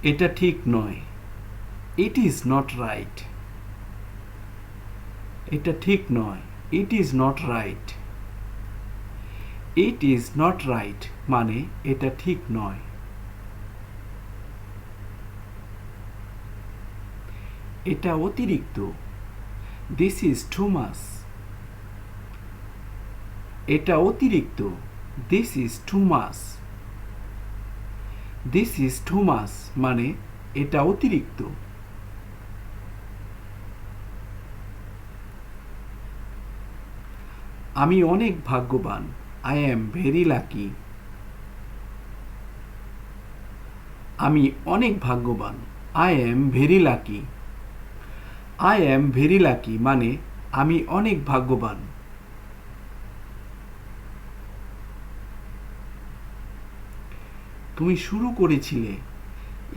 এটা ঠিক নয়। It is not right. এটা ঠিক নয়। It is not right. It is not right মানে এটা ঠিক নয়। এটা অতিরিক্ত। This is too much. এটা অতিরিক্ত। This is too much. This is too much মানে এটা অতিরিক্ত। আমি অনেক ভাগ্যবান। I am very lucky. আমি অনেক ভাগ্যবান। I am very lucky. I am very lucky মানে আমি অনেক ভাগ্যবান। তুমি শুরু করেছিলে।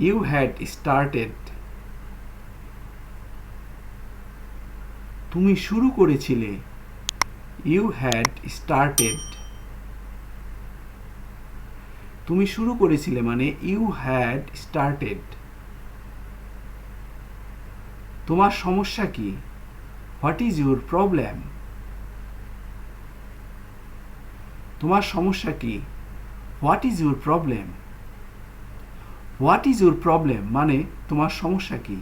You had started. তুমি শুরু করেছিলে। You had started. তুমি শুরু করেছিলে মানে you had started. তোমার সমস্যা কি? What is your problem? তোমার সমস্যা কি? What is your problem? What is your problem মানে তোমার সমস্যা কি?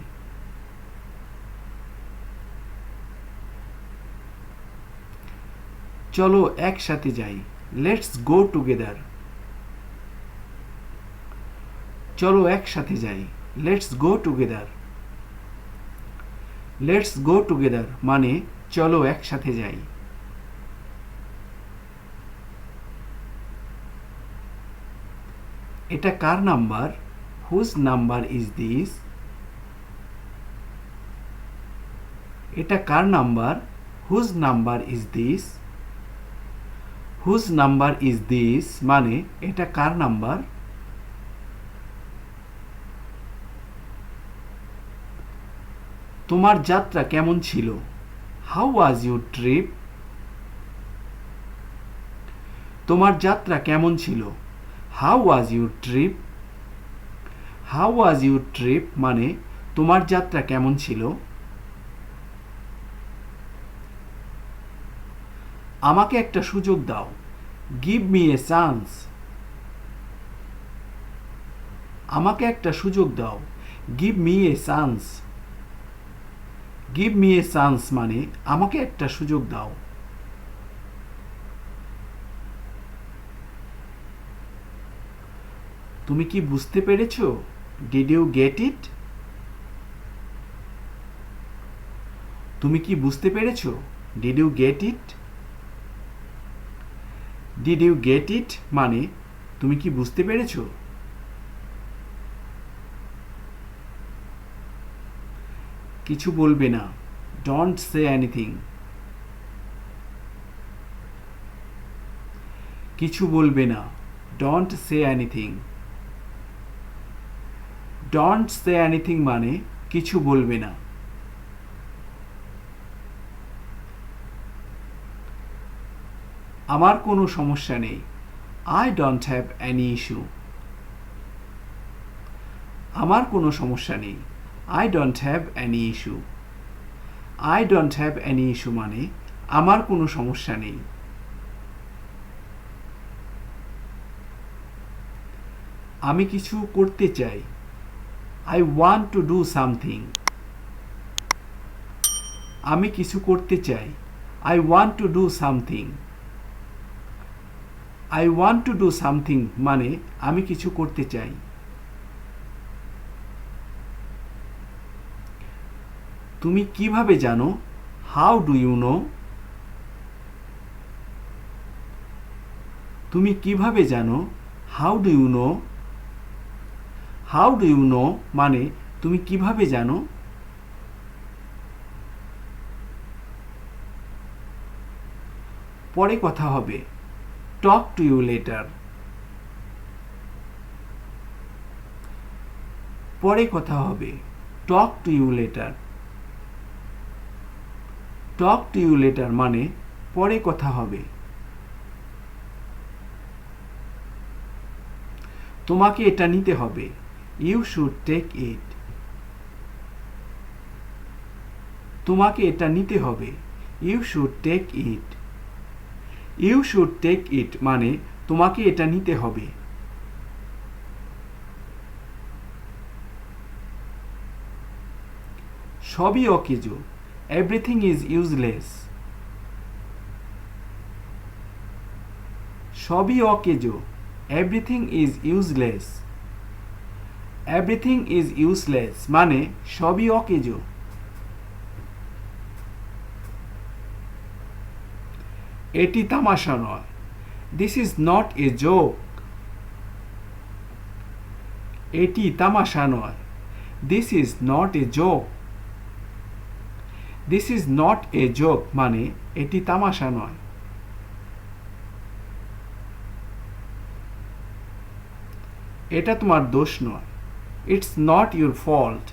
চলো একসাথে যাই। Let's go together. চলো একসাথে যাই। Let's go together. Let's go together মানে চলো একসাথে যাই। এটা কার number? Whose number is this? এটা কার number? Whose number is this? Whose number is this মানে এটা কার নাম্বার? তোমার যাত্রা কেমন ছিল? How was your trip? তোমার যাত্রা কেমন ছিল? How was your trip? How was your trip মানে তোমার যাত্রা কেমন ছিল? আমাকে একটা সুযোগ দাও। Give me a chance. আমাকে একটা সুযোগ দাও। Give me a chance. Give me a chance মানে আমাকে একটা সুযোগ দাও। তুমি কি বুঝতে পেরেছো? Did you get it? তুমি কি বুঝতে পেরেছো? Did you get it? Did you get it মানে তুমি কি বুঝতে পেরেছো? কিছু বলবে না। Don't say anything. কিছু বলবে না। Don't say anything. Don't say anything মানে কিছু বলবে না। আমার কোনো সমস্যা নেই। I don't have any issue. আমার কোনো সমস্যা নেই। I don't have any issue. I don't have any issue মানে আমার কোনো সমস্যা নেই। আমি কিছু করতে চাই। I want to do something. আমি কিছু করতে চাই। I want to do something. I want to do something মানে আমি কিছু করতে চাই। তুমি কিভাবে জানো? How do you know? তুমি কিভাবে জানো? How do you know? How do you know মানে তুমি কিভাবে জানো? পরে কথা হবে। Talk to you later. পরে কথা হবে। Talk to you later. Talk to you later মানে পরে কথা হবে। তোমাকে এটা নিতে হবে। You should take it. তোমাকে এটা নিতে হবে। You should take it. You should take it মানে তোমাকে এটা নিতে হবে। সবই অকেজো। Everything is useless. সবই অকেজো। Everything is useless. Everything is useless মানে সবই অকেজো। এটি তামাশা নয়। This is not a joke. এটি তামাশা নয়। This is not a joke. This is not a joke মানে এটি তামাশা নয়। এটা তোমার দোষ নয়। It's not your fault.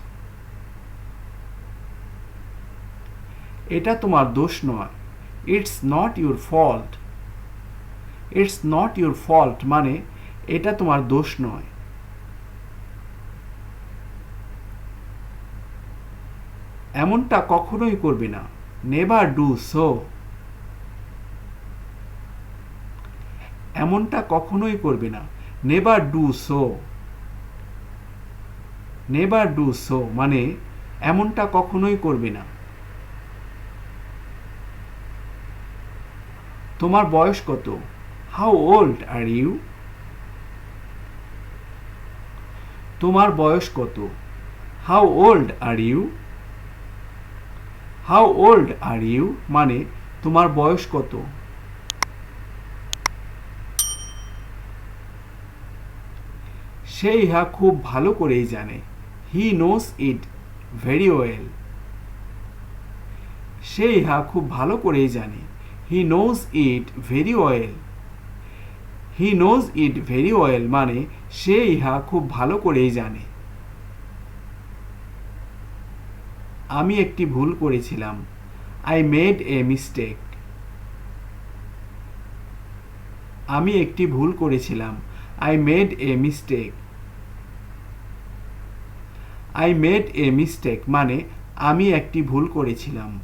এটা তোমার দোষ নয়। It's not your fault. It's not your fault মানে এটা তোমার দোষ নয়। এমনটা কখনোই করবে না। Never do so. এমনটা কখনোই করবে না। Never do so. Never do so মানে এমনটা কখনোই করবে না। তোমার বয়স কত? How old are you? তোমার বয়স কত? How old are you? How old are you মানে তোমার বয়স কত? সে ইহা খুব ভালো করেই জানে। হি নোস ইট ভেরি ওয়েল। সে ইহা খুব ভালো করেই জানে। He knows it very well. He knows it very well মানে সে ইহা খুব ভালো করেই জানে। আমি একটি ভুল করেছিলাম। I made a mistake. আমি একটি ভুল করেছিলাম। I made a mistake. I made a mistake মানে আমি একটি ভুল করেছিলাম।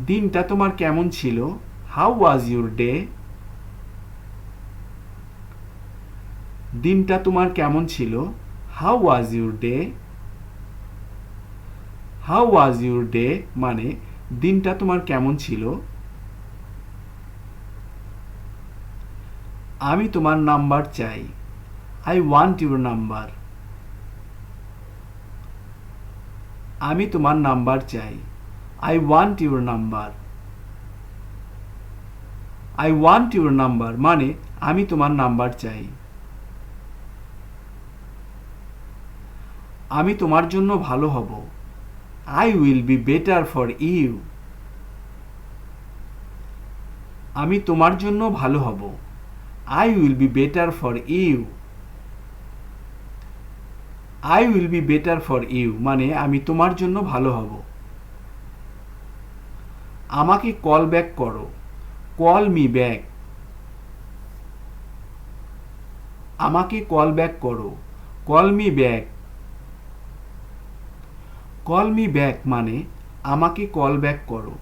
দিনটা তোমার কেমন ছিল? How was your day? দিনটা তোমার কেমন ছিল? How was your day? How was your day মানে দিনটা তোমার কেমন ছিল? আমি তোমার নাম্বার চাই। I want your number. আমি তোমার নাম্বার চাই। I want your number. I want your number মানে আমি তোমার নাম্বার চাই। আমি তোমার জন্য ভালো হব। I will be better for you. আমি তোমার জন্য ভালো হব। I will be better for you. I will be better for you মানে আমি তোমার জন্য ভালো হব। আমাকে কল ব্যাক করো। Call me back. আমাকে কল ব্যাক করো। Call me back. Call me back মানে আমাকে কল ব্যাক করো।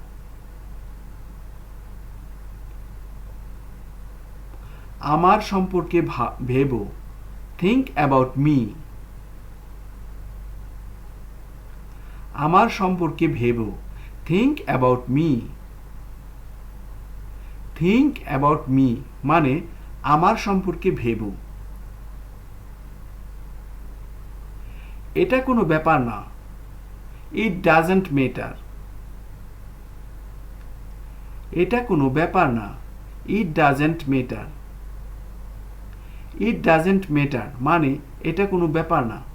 আমার সম্পর্কে ভেবো। Think about me. আমার সম্পর্কে ভেবো। Think about me. Think about me মানে আমার সম্পর্কে ভেবো। এটা কোনো ব্যাপার না। It doesn't matter. এটা কোনো ব্যাপার না। It doesn't matter. It doesn't matter মানে এটা কোনো ব্যাপার না।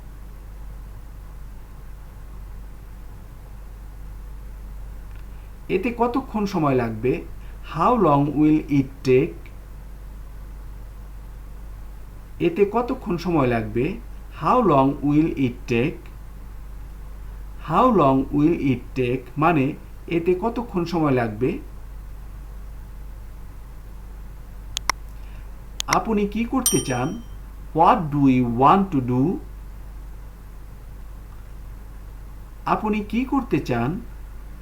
এতে কতক্ষণ সময় লাগবে? How long will it take? এতে কতক্ষণ সময় লাগবে? How long will it take? How long will it take মানে এতে কতক্ষণ সময় লাগবে? আপনি কি করতে চান? What do you want to do? আপনি কি করতে চান?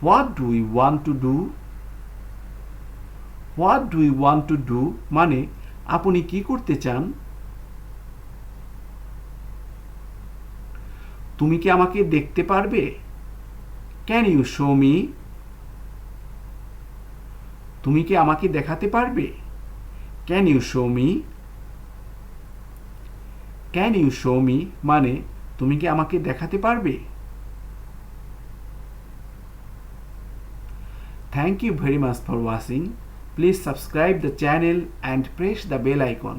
What do you want to do? What do you want to do মানে আপনি কি করতে চান? তুমি কি আমাকে দেখতে পারবে? Can you show me? তুমি কি আমাকে দেখাতে পারবে? Can you show me? Can you show me মানে তুমি কি আমাকে দেখাতে পারবে? Thank you very much for watching. Please subscribe the channel and press the bell icon.